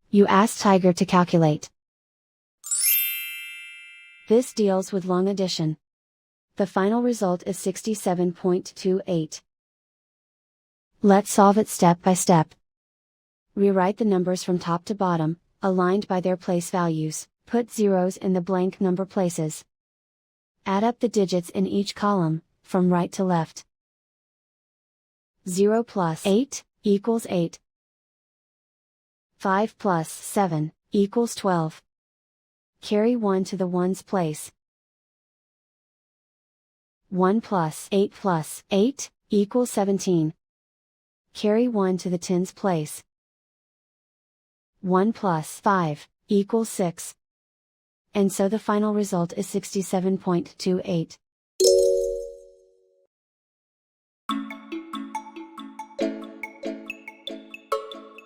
You ask Tiger to calculate. This deals with long addition. The final result is 67.28. Let's solve it step by step. Rewrite the numbers from top to bottom, aligned by their place values, put zeros in the blank number places. Add up the digits in each column, from right to left. 0 plus 8 equals 8. 5 plus 7 equals 12. Carry 1 to the ones place. 1 plus 8 equals 17. Carry 1 to the tens place. 1 plus 5 equals 6. And so the final result is 67.28.